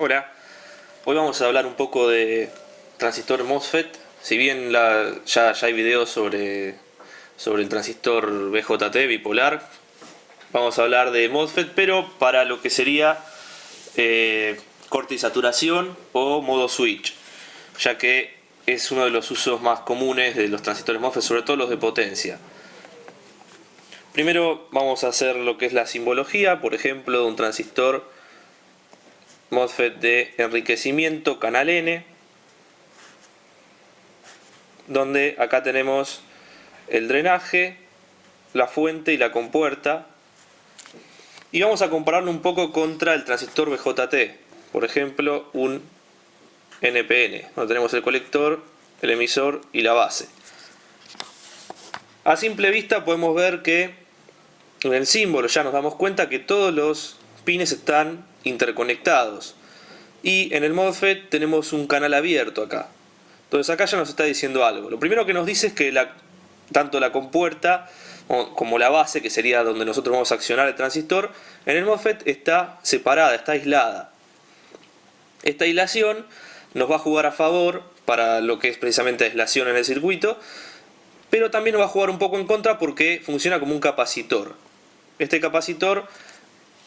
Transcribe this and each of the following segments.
Hola, hoy vamos a hablar un poco de transistor MOSFET. Si bien ya hay videos sobre el transistor BJT bipolar, vamos a hablar de MOSFET, pero para lo que sería corte y saturación o modo switch, ya que es uno de los usos más comunes de los transistores MOSFET, sobre todo los de potencia. Primero vamos a hacer lo que es la simbología, por ejemplo, de un transistor MOSFET de enriquecimiento canal N, donde acá tenemos el drenaje, la fuente y la compuerta, y vamos a compararlo un poco contra el transistor BJT, por ejemplo un NPN, donde tenemos el colector, el emisor y la base. A simple vista podemos ver que en el símbolo ya nos damos cuenta que todos los pines están interconectados, y en el MOSFET tenemos un canal abierto acá. Entonces acá ya nos está diciendo algo. Lo primero que nos dice es que tanto la compuerta como la base, que sería donde nosotros vamos a accionar el transistor, en el MOSFET está separada, está aislada. Esta aislación nos va a jugar a favor para lo que es precisamente aislación en el circuito, pero también nos va a jugar un poco en contra porque funciona como un capacitor. Este capacitor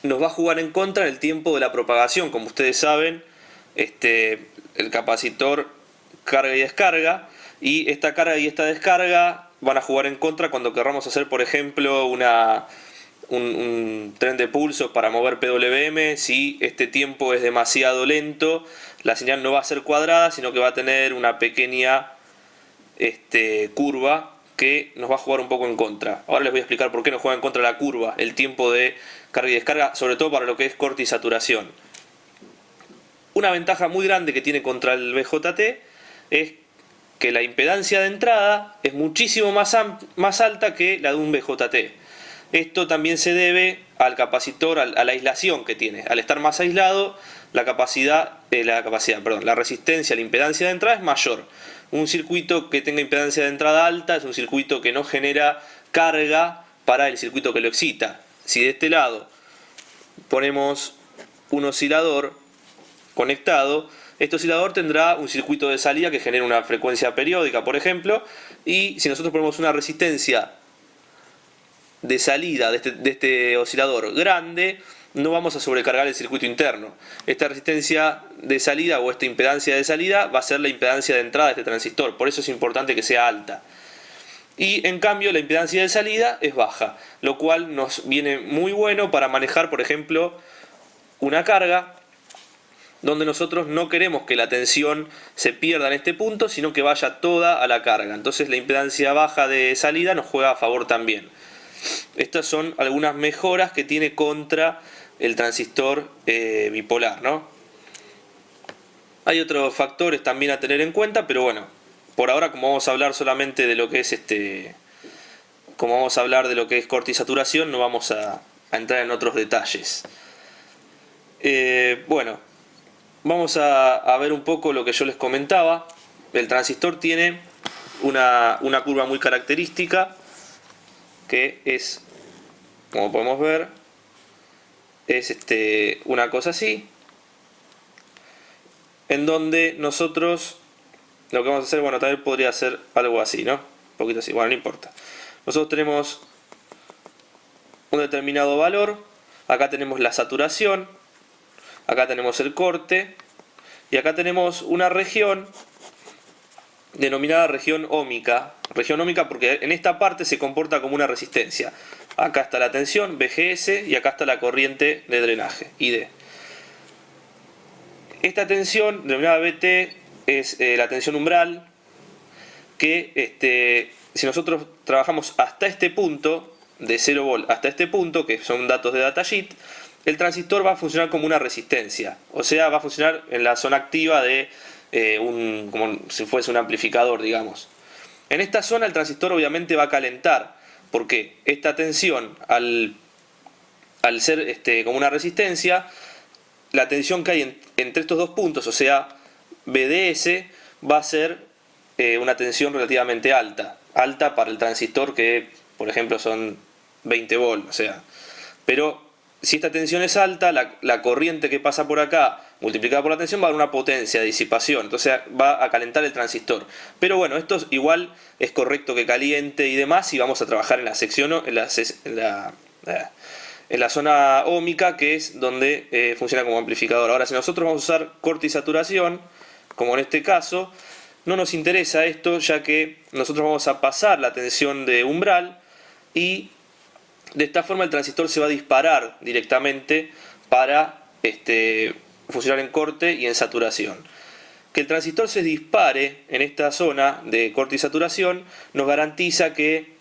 nos va a jugar en contra en el tiempo de la propagación. Como ustedes saben, el capacitor carga y descarga, y esta carga y esta descarga van a jugar en contra cuando querramos hacer, por ejemplo, un tren de pulsos para mover PWM. Si este tiempo es demasiado lento, la señal no va a ser cuadrada, sino que va a tener una pequeña curva que nos va a jugar un poco en contra. Ahora les voy a explicar por qué nos juega en contra la curva, el tiempo de carga y descarga, sobre todo para lo que es corte y saturación. Una ventaja muy grande que tiene contra el BJT es que la impedancia de entrada es muchísimo más alta que la de un BJT. Esto también se debe al capacitor, a la aislación que tiene. Al estar más aislado, la resistencia, la impedancia de entrada es mayor. Un circuito que tenga impedancia de entrada alta es un circuito que no genera carga para el circuito que lo excita. Si de este lado ponemos un oscilador conectado, este oscilador tendrá un circuito de salida que genera una frecuencia periódica, por ejemplo, y si nosotros ponemos una resistencia de salida de este oscilador grande, no vamos a sobrecargar el circuito interno. Esta resistencia de salida o esta impedancia de salida va a ser la impedancia de entrada de este transistor, por eso es importante que sea alta. Y en cambio la impedancia de salida es baja, lo cual nos viene muy bueno para manejar, por ejemplo, una carga donde nosotros no queremos que la tensión se pierda en este punto, sino que vaya toda a la carga. Entonces la impedancia baja de salida nos juega a favor también. Estas son algunas mejoras que tiene contra el transistor bipolar, ¿no? Hay otros factores también a tener en cuenta, pero bueno, por ahora, como vamos a hablar solamente de lo que es como vamos a hablar de lo que es corte y saturación, no vamos a entrar en otros detalles. Bueno, vamos a ver un poco lo que yo les comentaba. El transistor tiene una curva muy característica, que es, como podemos ver, es una cosa así, en donde nosotros lo que vamos a hacer, bueno, también podría ser algo así, ¿no? Un poquito así, bueno, no importa. Nosotros tenemos un determinado valor, acá tenemos la saturación, acá tenemos el corte, y acá tenemos una región denominada región óhmica. Región óhmica porque en esta parte se comporta como una resistencia. Acá está la tensión, VGS, y acá está la corriente de drenaje, ID. Esta tensión, denominada VT, es la tensión umbral, que si nosotros trabajamos hasta este punto, de 0 volt hasta este punto, que son datos de datasheet, el transistor va a funcionar como una resistencia. O sea, va a funcionar en la zona activa de como si fuese un amplificador, digamos. En esta zona el transistor obviamente va a calentar, porque esta tensión, al ser como una resistencia, la tensión que hay entre estos dos puntos, o sea, BDS, va a ser una tensión relativamente alta. Alta para el transistor que, por ejemplo, son 20 volts, o sea. Pero si esta tensión es alta, la corriente que pasa por acá multiplicada por la tensión va a dar una potencia de disipación, entonces va a calentar el transistor. Pero bueno, esto igual es correcto que caliente y demás, y vamos a trabajar en la sección, en la zona óhmica, que es donde funciona como amplificador. Ahora, si nosotros vamos a usar corte y saturación, como en este caso, no nos interesa esto, ya que nosotros vamos a pasar la tensión de umbral y de esta forma el transistor se va a disparar directamente para funcionar en corte y en saturación. Que el transistor se dispare en esta zona de corte y saturación nos garantiza que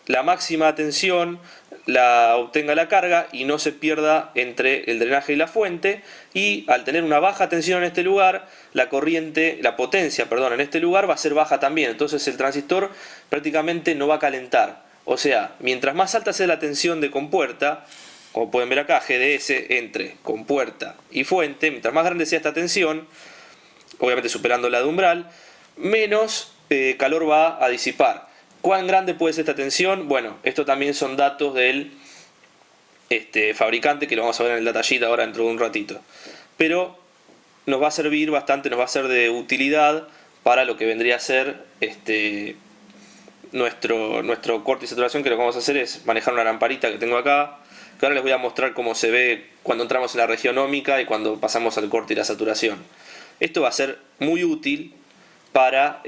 la máxima tensión la obtenga la carga y no se pierda entre el drenaje y la fuente, y al tener una baja tensión en este lugar, la potencia en este lugar va a ser baja también, entonces el transistor prácticamente no va a calentar. O sea, mientras más alta sea la tensión de compuerta, como pueden ver acá, GDS entre compuerta y fuente, mientras más grande sea esta tensión, obviamente superando la de umbral, menos calor va a disipar. ¿Cuán grande puede ser esta tensión? Bueno, esto también son datos del fabricante, que lo vamos a ver en el datasheet ahora dentro de un ratito. Pero nos va a servir bastante, nos va a ser de utilidad para lo que vendría a ser nuestro corte y saturación, que lo que vamos a hacer es manejar una lamparita que tengo acá, que ahora les voy a mostrar cómo se ve cuando entramos en la región óhmica y cuando pasamos al corte y la saturación. Esto va a ser muy útil para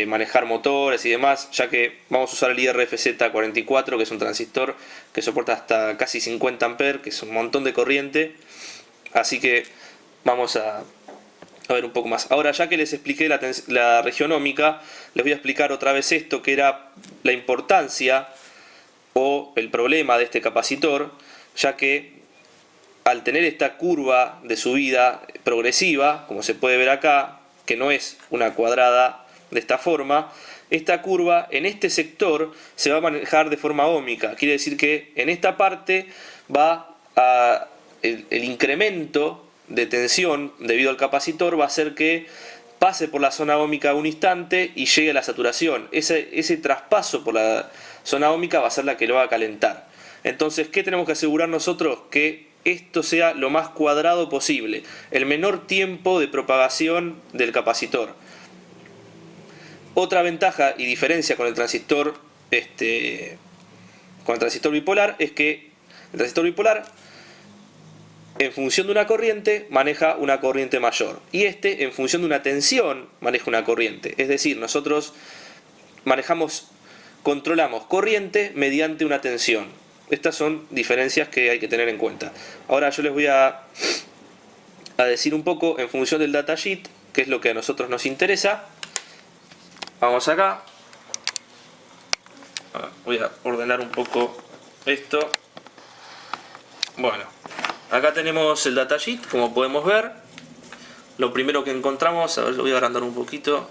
manejar motores y demás, ya que vamos a usar el IRFZ44, que es un transistor que soporta hasta casi 50 amperes, que es un montón de corriente, así que vamos a ver un poco más. Ahora, ya que les expliqué la región óhmica, les voy a explicar otra vez esto, que era la importancia o el problema de este capacitor, ya que al tener esta curva de subida progresiva, como se puede ver acá, que no es una cuadrada de esta forma, esta curva en este sector se va a manejar de forma óhmica. Quiere decir que en esta parte el incremento de tensión debido al capacitor va a hacer que pase por la zona óhmica un instante y llegue a la saturación. Ese traspaso por la zona óhmica va a ser la que lo va a calentar. Entonces, ¿qué tenemos que asegurar nosotros? Que esto sea lo más cuadrado posible, el menor tiempo de propagación del capacitor. Otra ventaja y diferencia con el transistor bipolar es que el transistor bipolar, en función de una corriente, maneja una corriente mayor, y en función de una tensión, maneja una corriente. Es decir, nosotros controlamos corriente mediante una tensión. Estas son diferencias que hay que tener en cuenta. Ahora yo les voy a decir un poco en función del datasheet, qué es lo que a nosotros nos interesa. Vamos acá. Voy a ordenar un poco esto. Bueno, acá tenemos el datasheet, como podemos ver. Lo primero que encontramos, a ver, lo voy a agrandar un poquito.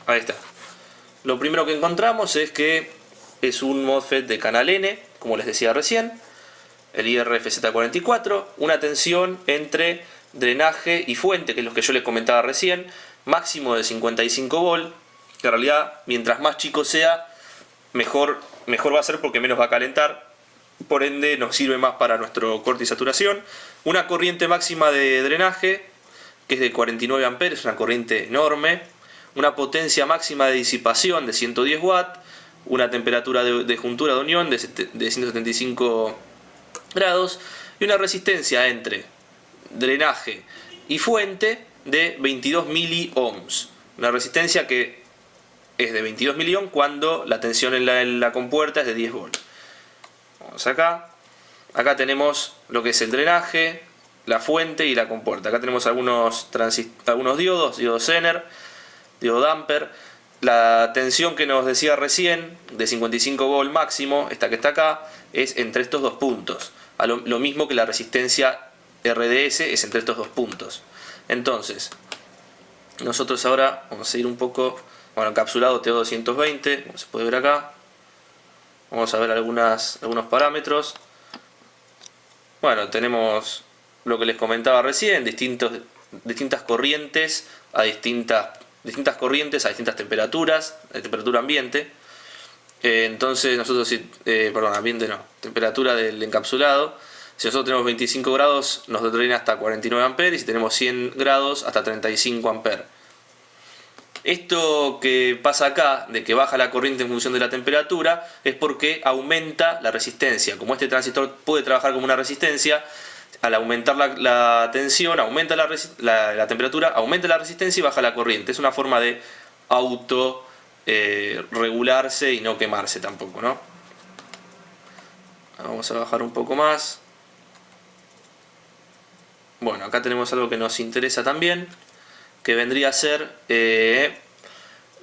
Ahí está. Lo primero que encontramos es que es un MOSFET de canal N, como les decía recién, el IRFZ44, una tensión entre drenaje y fuente, que es lo que yo les comentaba recién, máximo de 55 volt, que en realidad mientras más chico sea, mejor va a ser porque menos va a calentar, por ende nos sirve más para nuestro corte y saturación. Una corriente máxima de drenaje, que es de 49 amperes, una corriente enorme, una potencia máxima de disipación de 110 watts, una temperatura de juntura de unión de 175 grados y una resistencia entre drenaje y fuente de 22 miliohms. Una resistencia que es de 22 miliohms cuando la tensión en la compuerta es de 10 volts. Vamos acá. Acá tenemos lo que es el drenaje, la fuente y la compuerta. Acá tenemos algunos diodos Zener, diodo damper. La tensión que nos decía recién, de 55 volts máximo, esta que está acá, es entre estos dos puntos. Lo mismo que la resistencia RDS es entre estos dos puntos. Entonces, nosotros ahora vamos a ir un poco, encapsulado TO220, como se puede ver acá. Vamos a ver algunos parámetros. Bueno, tenemos lo que les comentaba recién, distintas corrientes a distintas temperaturas, de temperatura ambiente. Entonces nosotros, ambiente no, temperatura del encapsulado. Si nosotros tenemos 25 grados nos drena hasta 49 amperes y si tenemos 100 grados hasta 35 amperes. Esto que pasa acá, de que baja la corriente en función de la temperatura, es porque aumenta la resistencia. Como este transistor puede trabajar como una resistencia, al aumentar la tensión, aumenta la temperatura, aumenta la resistencia y baja la corriente. Es una forma de auto regularse y no quemarse tampoco, ¿no? Vamos a bajar un poco más. Bueno, acá tenemos algo que nos interesa también, que vendría a ser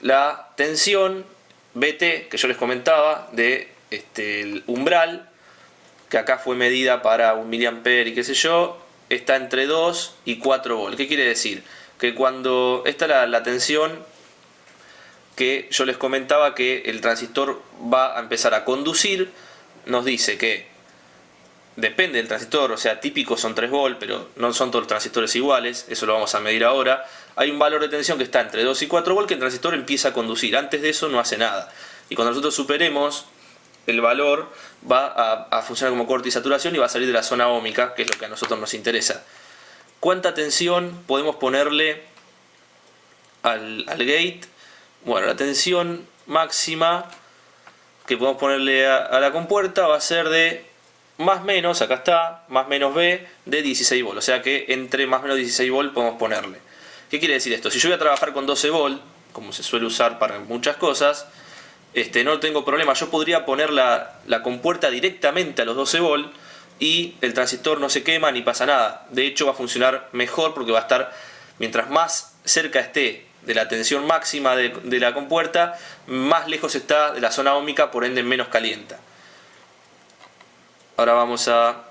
la tensión BT que yo les comentaba de el umbral, que acá fue medida para 1 miliampere y qué sé yo, está entre 2 y 4 volts. ¿Qué quiere decir? Que cuando esta es la tensión que yo les comentaba que el transistor va a empezar a conducir, nos dice que depende del transistor, o sea, típicos son 3 volts, pero no son todos los transistores iguales, eso lo vamos a medir ahora. Hay un valor de tensión que está entre 2 y 4 volts que el transistor empieza a conducir, antes de eso no hace nada. Y cuando nosotros superemos el valor va a funcionar como corte y saturación y va a salir de la zona óhmica, que es lo que a nosotros nos interesa. ¿Cuánta tensión podemos ponerle al gate? Bueno, la tensión máxima que podemos ponerle a la compuerta va a ser de más menos, acá está, más menos B de 16 volts. O sea que entre más menos 16 volts podemos ponerle. ¿Qué quiere decir esto? Si yo voy a trabajar con 12 volts, como se suele usar para muchas cosas, no tengo problema. Yo podría poner la compuerta directamente a los 12 volts y el transistor no se quema ni pasa nada. De hecho va a funcionar mejor porque va a estar, mientras más cerca esté de la tensión máxima de la compuerta, más lejos está de la zona óhmica, por ende menos calienta. Ahora vamos a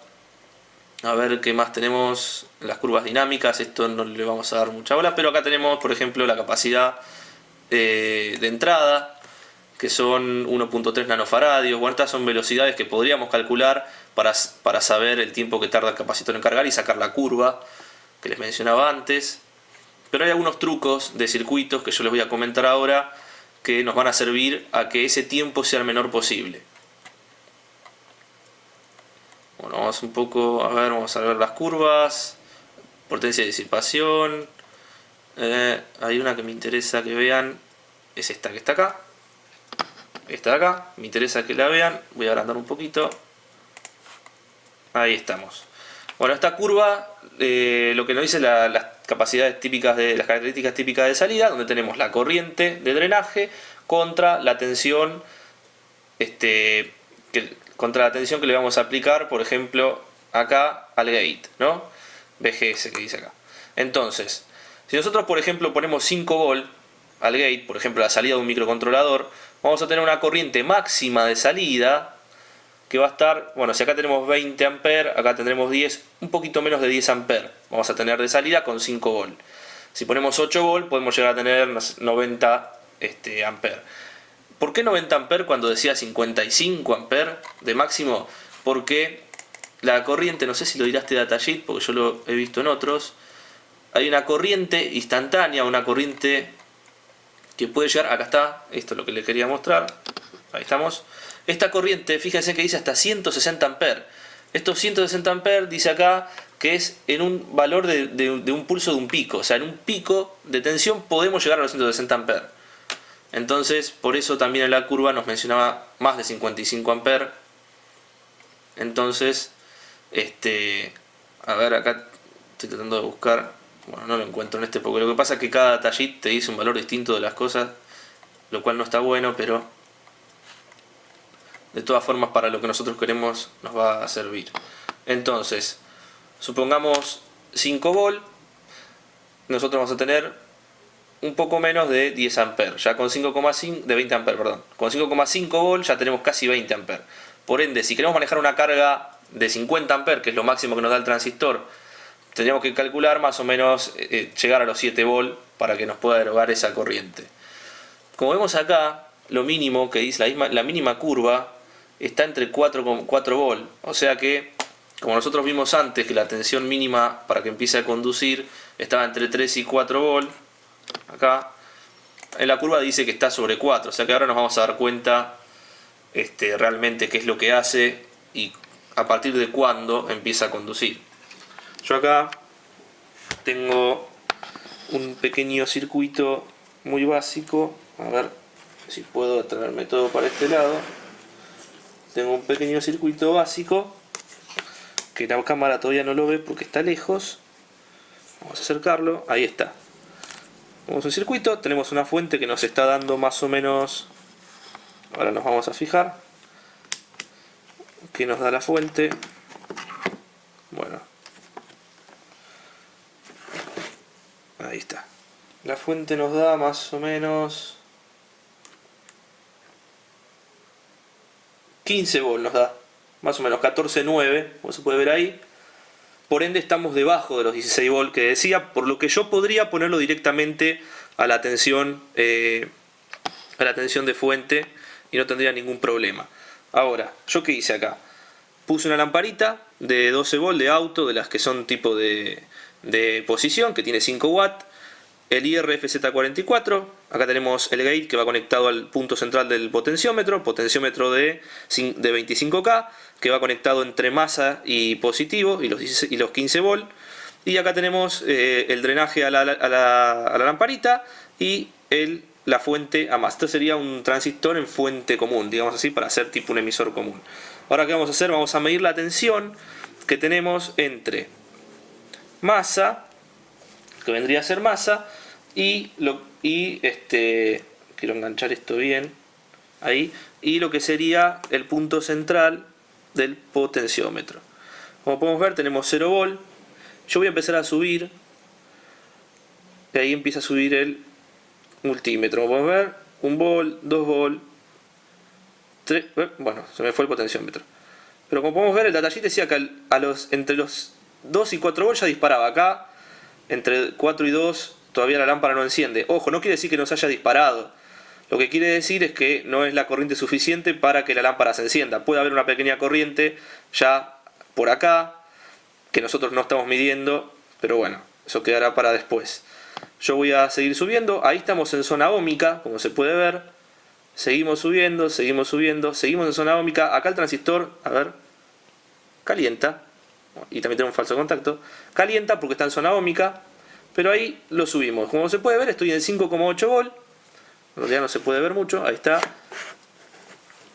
ver qué más tenemos en las curvas dinámicas. Esto no le vamos a dar mucha bola, pero acá tenemos, por ejemplo, la capacidad de entrada, que son 1.3 nanofaradios. Bueno, estas son velocidades que podríamos calcular para saber el tiempo que tarda el capacitor en cargar y sacar la curva que les mencionaba antes. Pero hay algunos trucos de circuitos que yo les voy a comentar ahora que nos van a servir a que ese tiempo sea el menor posible. Bueno, vamos un poco a ver, vamos a ver las curvas, potencia de disipación. Hay una que me interesa que vean, es esta que está acá. Esta de acá, me interesa que la vean, voy a agrandar un poquito. Ahí estamos. Bueno, esta curva lo que nos dice las capacidades típicas las características típicas de salida, donde tenemos la corriente de drenaje contra la tensión contra la tensión que le vamos a aplicar, por ejemplo, acá al gate, ¿no? VGS que dice acá. Entonces, si nosotros, por ejemplo, ponemos 5 volts al gate, por ejemplo, la salida de un microcontrolador, vamos a tener una corriente máxima de salida que va a estar, bueno, si acá tenemos 20 amperes, acá tendremos 10, un poquito menos de 10 amperes. Vamos a tener de salida con 5 volts. Si ponemos 8 volts, podemos llegar a tener 90 amperes. ¿Por qué 90 amperes cuando decía 55 amperes de máximo? Porque la corriente, no sé si lo dirá este datasheet, porque yo lo he visto en otros, hay una corriente instantánea, una corriente que puede llegar, acá está, esto es lo que le quería mostrar, ahí estamos. Esta corriente, fíjense que dice hasta 160 amperes. Estos 160 amperes dice acá que es en un valor de un pulso de un pico, o sea, en un pico de tensión podemos llegar a los 160 amperes. Entonces, por eso también en la curva nos mencionaba más de 55 amperes. Entonces, a ver, acá estoy tratando de buscar, bueno, no lo encuentro en porque lo que pasa es que cada datasheet te dice un valor distinto de las cosas, lo cual no está bueno, pero de todas formas para lo que nosotros queremos nos va a servir. Entonces, supongamos 5 volts, nosotros vamos a tener un poco menos de 10 amperes, ya con 5,5 de 20 amperes, perdón. Con 5,5 volts ya tenemos casi 20 amperes. Por ende, si queremos manejar una carga de 50 amperes, que es lo máximo que nos da el transistor, tendríamos que calcular más o menos llegar a los 7 volts para que nos pueda erogar esa corriente. Como vemos acá, lo mínimo que dice la mínima curva está entre 4 volts, o sea que, como nosotros vimos antes que la tensión mínima para que empiece a conducir estaba entre 3 y 4 volts, acá en la curva dice que está sobre 4, o sea que ahora nos vamos a dar cuenta realmente qué es lo que hace y a partir de cuándo empieza a conducir. Yo acá tengo un pequeño circuito muy básico. A ver si puedo traerme todo para este lado. Tengo un pequeño circuito básico que la cámara todavía no lo ve porque está lejos. Vamos a acercarlo. Ahí está. Tenemos un circuito, tenemos una fuente que nos está dando más o menos. Ahora nos vamos a fijar que nos da la fuente. Bueno, ahí está. La fuente nos da más o menos 15 volts, nos da más o menos 14,9, como se puede ver ahí. Por ende estamos debajo de los 16 volts que decía, por lo que yo podría ponerlo directamente a la tensión de fuente y no tendría ningún problema. Ahora, ¿yo qué hice acá? Puse una lamparita de 12 volts de auto, de las que son tipo de posición, que tiene 5 watts. El IRFZ44, acá tenemos el gate que va conectado al punto central del potenciómetro de 25K, que va conectado entre masa y positivo y los 15 volts. Y acá tenemos el drenaje a la lamparita y la fuente a masa. Esto sería un transistor en fuente común, digamos así, para hacer tipo un emisor común. Ahora, ¿qué vamos a hacer? Vamos a medir la tensión que tenemos entre masa, que vendría a ser masa, quiero enganchar esto bien ahí, y lo que sería el punto central del potenciómetro. Como podemos ver, tenemos 0 volt. Yo voy a empezar a subir, y ahí empieza a subir el multímetro. Como podemos ver, 1 volt, 2 volt, 3, bueno, se me fue el potenciómetro. Pero como podemos ver, el datasheet decía que entre los 2 y 4 volts ya disparaba. Acá, entre 4 y 2, todavía la lámpara no enciende. Ojo, no quiere decir que no se haya disparado. Lo que quiere decir es que no es la corriente suficiente para que la lámpara se encienda. Puede haber una pequeña corriente ya por acá, que nosotros no estamos midiendo, pero bueno, eso quedará para después. Yo voy a seguir subiendo. Ahí estamos en zona óhmica, como se puede ver. Seguimos subiendo, seguimos subiendo, seguimos en zona óhmica. Acá el transistor, a ver, calienta. Y también tiene un falso contacto. Calienta porque está en zona óhmica, pero ahí lo subimos. Como se puede ver, estoy en 5,8 volt. En realidad no se puede ver mucho, ahí está.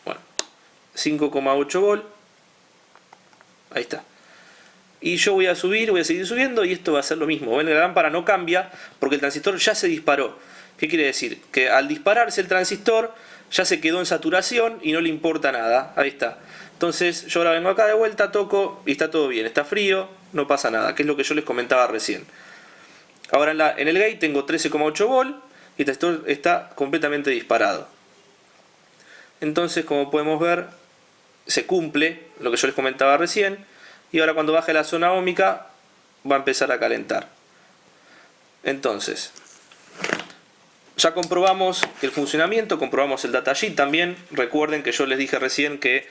Bueno, 5,8 volt. Ahí está. Y yo voy a subir, voy a seguir subiendo y esto va a ser lo mismo. Ven, la lámpara no cambia porque el transistor ya se disparó. ¿Qué quiere decir? Que al dispararse el transistor ya se quedó en saturación y no le importa nada. Ahí está. Entonces yo ahora vengo acá de vuelta, toco y está todo bien. Está frío, no pasa nada, que es lo que yo les comentaba recién. Ahora en el gate tengo 13,8 volt y el transistor está completamente disparado. Entonces, como podemos ver, se cumple lo que yo les comentaba recién. Y ahora cuando baje la zona óhmica va a empezar a calentar. Entonces, ya comprobamos el funcionamiento, comprobamos el datasheet también. Recuerden que yo les dije recién que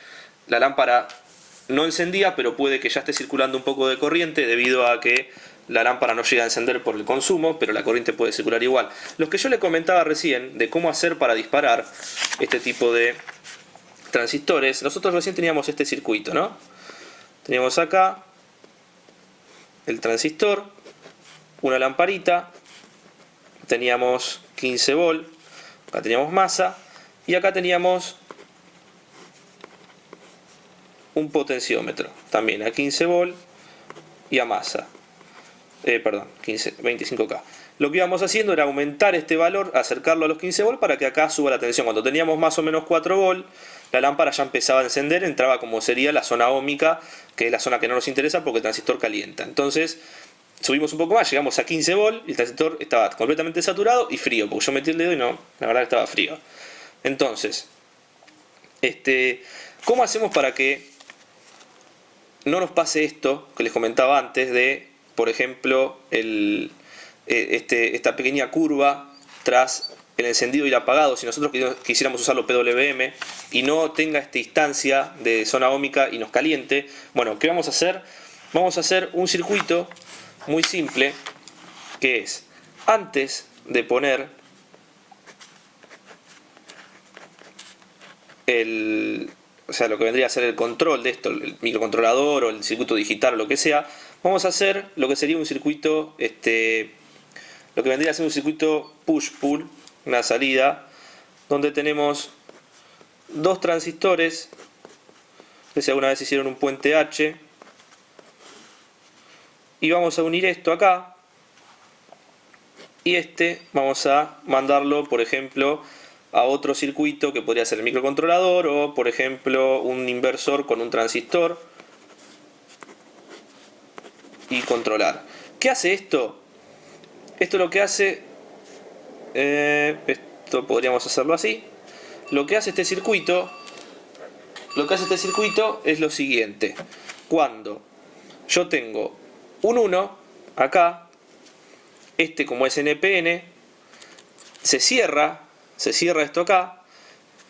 la lámpara no encendía, pero puede que ya esté circulando un poco de corriente debido a que la lámpara no llega a encender por el consumo, pero la corriente puede circular igual. Lo que yo les comentaba recién de cómo hacer para disparar este tipo de transistores, nosotros recién teníamos este circuito, ¿no? Teníamos acá el transistor, una lamparita, teníamos 15 volt, acá teníamos masa y acá teníamos un potenciómetro, también a 15 volt y a masa. 25K. Lo que íbamos haciendo era aumentar este valor, acercarlo a los 15 volt para que acá suba la tensión. Cuando teníamos más o menos 4 volt, la lámpara ya empezaba a encender, entraba como sería la zona óhmica, que es la zona que no nos interesa porque el transistor calienta. Entonces subimos un poco más, llegamos a 15 volt y el transistor estaba completamente saturado y frío, porque yo metí el dedo y no, la verdad que estaba frío. Entonces, ¿cómo hacemos para que no nos pase esto que les comentaba antes de, por ejemplo, esta pequeña curva tras el encendido y el apagado? Si nosotros quisiéramos usarlo PWM y no tenga esta instancia de zona óhmica y nos caliente, bueno, ¿qué vamos a hacer? Vamos a hacer un circuito muy simple, que es, antes de poner o sea, lo que vendría a ser el control de esto, el microcontrolador o el circuito digital o lo que sea, vamos a hacer lo que sería un circuito, lo que vendría a ser un circuito push-pull, una salida, donde tenemos dos transistores, que si alguna vez hicieron un puente H, y vamos a unir esto acá, y vamos a mandarlo, por ejemplo, a otro circuito que podría ser el microcontrolador o, por ejemplo, un inversor con un transistor y controlar. ¿Qué hace esto? Esto lo que hace, esto podríamos hacerlo así. Lo que hace este circuito es lo siguiente. Cuando yo tengo un 1 acá, como es NPN, se cierra esto acá,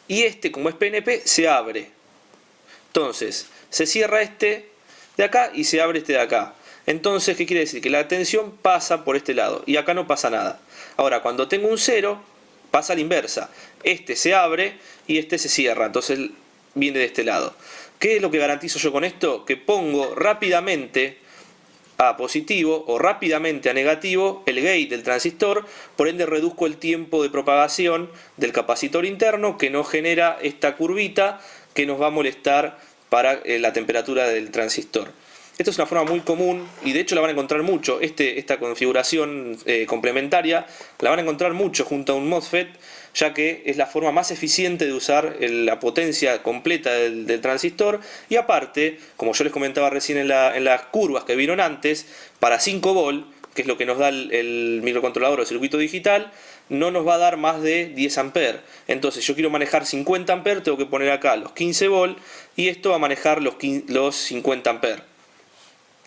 y como es PNP, se abre. Entonces, se cierra este de acá y se abre este de acá. Entonces, ¿qué quiere decir? Que la tensión pasa por este lado y acá no pasa nada. Ahora, cuando tengo un 0, pasa a la inversa. Este se abre y este se cierra. Entonces, viene de este lado. ¿Qué es lo que garantizo yo con esto? Que pongo rápidamente a positivo o rápidamente a negativo el gate del transistor, por ende reduzco el tiempo de propagación del capacitor interno, que no genera esta curvita que nos va a molestar para la temperatura del transistor. Esto es una forma muy común y de hecho la van a encontrar mucho. Esta configuración complementaria la van a encontrar mucho junto a un MOSFET, ya que es la forma más eficiente de usar la potencia completa del transistor, y aparte, como yo les comentaba recién en las curvas que vieron antes, para 5 volt, que es lo que nos da el microcontrolador o el circuito digital, no nos va a dar más de 10 amperes. Entonces yo quiero manejar 50 amperes, tengo que poner acá los 15 volt y esto va a manejar los 50 amperes.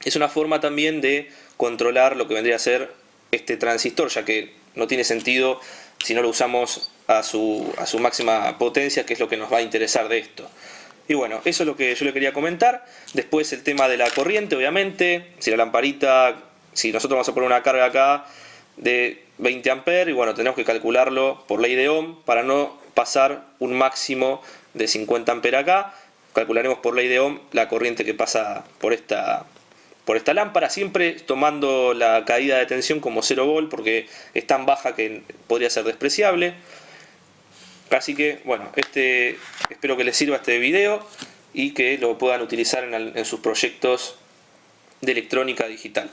Es una forma también de controlar lo que vendría a ser este transistor, ya que no tiene sentido si no lo usamos a su máxima potencia, que es lo que nos va a interesar de esto. Y bueno, eso es lo que yo le quería comentar. Después el tema de la corriente, obviamente, si la lamparita, si nosotros vamos a poner una carga acá de 20 amperes, y bueno, tenemos que calcularlo por ley de Ohm para no pasar un máximo de 50 amperes acá. Calcularemos por ley de Ohm la corriente que pasa por esta lámpara, siempre tomando la caída de tensión como 0 volt, porque es tan baja que podría ser despreciable. Así que bueno, espero que les sirva este video y que lo puedan utilizar en sus proyectos de electrónica digital.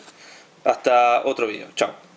Hasta otro video, chao.